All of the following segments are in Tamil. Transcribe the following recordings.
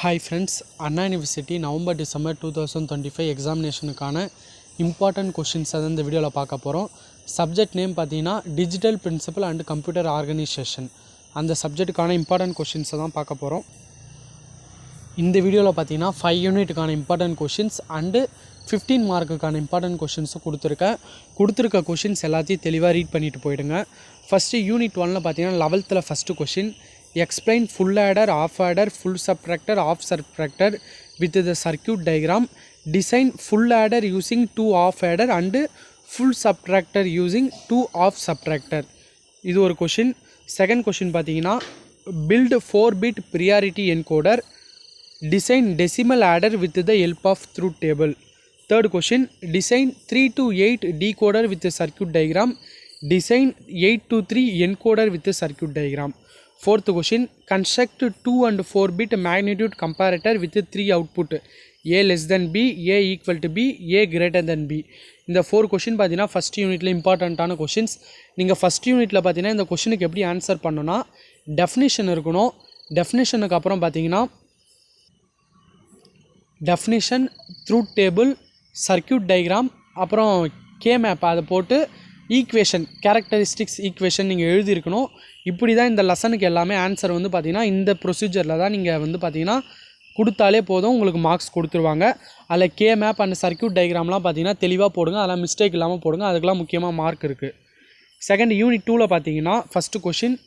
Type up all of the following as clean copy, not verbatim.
Hi friends, Anna University November December 2025 examinationக்கான important questions அத இந்த வீடியோல பார்க்க போறோம். Subject name பார்த்தீங்கன்னா Digital Principle and Computer Organization. அந்த சப்ஜெக்ட்டுக்கான important questions தான் பார்க்க போறோம். இந்த வீடியோல பார்த்தீங்கன்னா 5 யூனிட்டுக்கான important questions and 15 மார்க்குக்கான important questions கொடுத்திருக்க questions எல்லாத்தையும் தெளிவா ரீட் பண்ணிட்டு போய்டுங்க. First யூனிட் 1ல பார்த்தீங்கன்னா 11th first question. Explain full adder, half adder, full subtractor, half subtractor with the circuit diagram. Design full adder using 2 half adder and full subtractor using 2 half subtractor. இது ஒரு question. Second question பார்த்தீங்கன்னா build 4-bit priority encoder. Design decimal adder with the help of truth table. Third question, design 3 to 8 decoder with the circuit diagram. Design 8 to 3 encoder with the circuit diagram. Fourth question, construct 2 and 4-bit magnitude comparator with 3 output, A less than B, A equal to B, A greater than B. இந்த 4 question பார்த்தீங்கன்னா ஃபர்ஸ்ட் யூனிட்ல இம்பார்ட்டண்ட்டான கொஷின்ஸ். நீங்கள் ஃபர்ஸ்ட் யூனிட்ல பார்த்தீங்கன்னா இந்த கொஷினுக்கு எப்படி ஆன்சர் பண்ணணும்னா டெஃபினிஷன் இருக்கணும். டெஃபினிஷனுக்கு அப்புறம் பார்த்தீங்கன்னா definition, truth table, circuit diagram, அப்புறம் கே மேப் அதை போட்டு ஈக்குவேஷன், கேரக்டரிஸ்டிக்ஸ் ஈக்குவேஷன் நீங்கள் எழுதியிருக்கணும். இப்படி தான் இந்த லெசனுக்கு எல்லாமே ஆன்சர் வந்து பார்த்திங்கன்னா இந்த ப்ரொசீஜரில் தான் நீங்கள் வந்து பார்த்திங்கன்னா கொடுத்தாலே போதும், உங்களுக்கு மார்க்ஸ் கொடுத்துருவாங்க. அதில் கே மேப் அண்ட் சர்க்யூட் டயக்ராம்லாம் பார்த்திங்கன்னா தெளிவாக போடுங்க, அதெல்லாம் மிஸ்டேக் இல்லாமல் போடுங்க, அதுக்கெலாம் முக்கியமாக மார்க் இருக்குது. செகண்ட் யூனிட் 2ல் பார்த்தீங்கன்னா first question,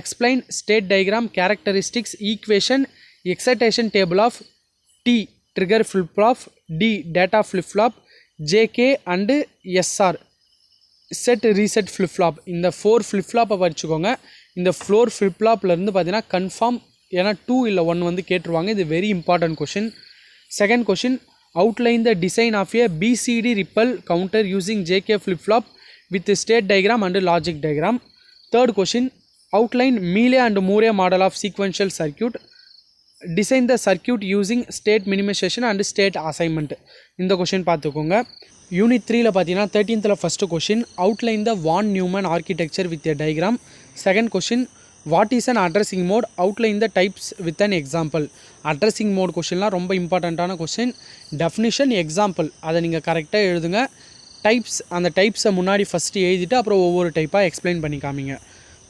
explain state diagram, characteristics equation, excitation table of T trigger flip flop, D data flip flop, JK and SR set reset flip flop. இந்த 4 ஃப்ளிப் ஃப்ளாப்பை படிச்சுக்கோங்க. இந்த 4 ஃப்ளிப் ஃப்ளாப்லேருந்து பார்த்தீங்கன்னா கன்ஃபார்ம், ஏன்னா 2 இல்லை 1 வந்து கேட்டுருவாங்க. இது very important question. Second question, outline the design of a BCD ripple counter using JK flip flop with state diagram and logic diagram. Third question, outline Mealy and Moore model of sequential circuit. Design the circuit using state minimization and state assignment. இந்த கொஷின் பார்த்துக்கோங்க. யூனிட் 3ல பார்த்தீங்கன்னா 13th first question, outline the von Neumann architecture with a diagram. Second question, what is an addressing mode, outline the types with an example. Addressing mode கொஷின்லாம் ரொம்ப இம்பார்ட்டண்ட்டான கொஷின். டெஃபினிஷன், எக்ஸாம்பிள் அதை நீங்கள் கரெக்டாக எழுதுங்க. டைப்ஸ், அந்த டைப்ஸை முன்னாடி ஃபஸ்ட்டு எழுதிட்டு அப்புறம் ஒவ்வொரு டைப்பாக எக்ஸ்பிளைன் பண்ணி காமிங்க.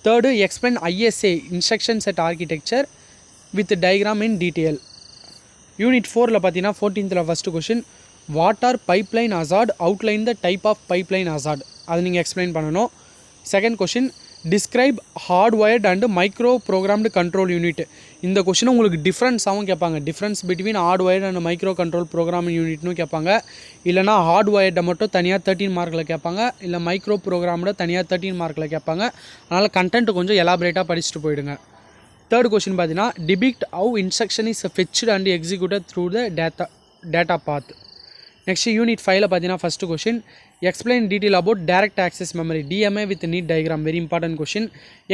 Third, explain ISA instruction set architecture with diagram in detail. Unit 4ல் பார்த்தீங்கன்னா 14th first question, what are pipeline hazard, outline the type of pipeline hazard. அது நீங்கள் எக்ஸ்பிளைன் பண்ணணும். Second question, describe hard wired and micro programmed control unit. இந்த கொஷின் உங்களுக்கு டிஃப்ரென்ஸாகவும் கேட்பாங்க. Difference between hard wired and micro control program யூனிட்னு கேட்பாங்க. இல்லைனா ஹார்ட் ஒயர்டை மட்டும் தனியாக 13 மார்க்கில் கேட்பாங்க, இல்லை மைக்ரோ ப்ரோக்ராமில் தனியாக 13 மார்க்கில் கேட்பாங்க. அதனால் கண்டென்ட் கொஞ்சம் எலாபரேட்டாக படிச்சுட்டு போயிடுங்க. தேர்ட் கொஷின் பார்த்தீங்கன்னா, depict how instruction is fetched and executed through the data path. Next unit 5ல் பார்த்தீங்கன்னா first question, explain detail about direct access memory, DMA with neat diagram. Very important question.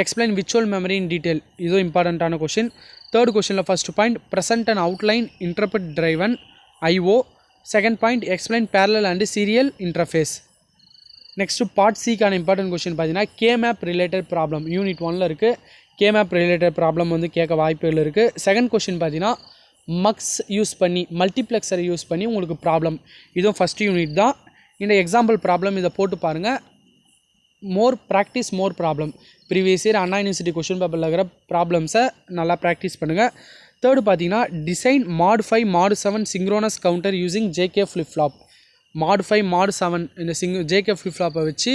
Explain virtual memory in detail. இதுவும் இம்பார்ட்டண்ட்டான கொஷின். தேர்ட் கொஷினில் first point, present and outline interrupt driven IO. Second point, explain parallel and serial interface. Next part சிக்கான இம்பார்ட்டன்ட் கொஷின் பார்த்தீங்கன்னா K map related problem. Unit 1ல் இருக்குது. கே மேப் ரிலேட்டட் ப்ராப்ளம் வந்து கேட்க வாய்ப்புகள் இருக்குது. செகண்ட் கொஷின் பார்த்தீங்கன்னா மக்ஸ் யூஸ் பண்ணி, மல்டிப்ளெக்ஸரை யூஸ் பண்ணி உங்களுக்கு ப்ராப்ளம். இதுவும் ஃபஸ்ட் யூனிட் தான். இந்த எக்ஸாம்பிள் ப்ராப்ளம் இதை போட்டு பாருங்கள். More practice more problem. Previous year Anna university question பேப்பரில் இருக்கிற ப்ராப்ளம்ஸை நல்லா ப்ராக்டிஸ் பண்ணுங்கள். தேர்டு பார்த்தீங்கன்னா design mod 5 mod 7 synchronous counter using JK flip flop. mod 5 mod 7 இந்த ஜேகே ஃப்ளிப் ஃப்ளாப்பை வச்சு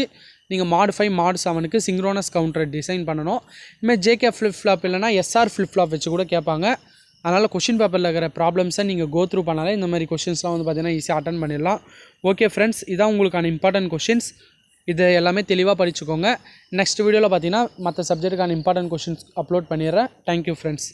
நீங்கள் mod 5 mod 7க்கு சிங்க்ரோனஸ் கவுண்டரை டிசைன் பண்ணணும். இதுமாதிரி ஜேகே ஃப்ளிப் ஃப்ளாப் இல்லைனா எஸ்ஆர் ஃப்ளிப் ஃப்ளாப் வச்சு கூட கேட்பாங்க. அதனால் கொஷின் பேப்பரில் இருக்கிற ப்ராப்ளம்ஸை நீங்கள் கோ த்ரூ பண்ணாலே இந்த மாதிரி கொஷின்ஸ்லாம் வந்து பார்த்தீங்கன்னா ஈஸியாக அட்டன் பண்ணிடலாம். ஓகே ஃப்ரெண்ட்ஸ், இதான் உங்களுக்கான இம்பார்ட்டன்ட் கொஷின்ஸ். இது எல்லாமே தெளிவாக படிச்சுக்கோங்க. நெக்ஸ்ட் வீடியோவில் பார்த்தீங்கன்னா மற்ற சப்ஜெக்ட்டுக்கான இம்பார்ட்டன்ட் கொஷின்ஸ் அப்லோட் பண்ணிடுறேன். Thank you friends.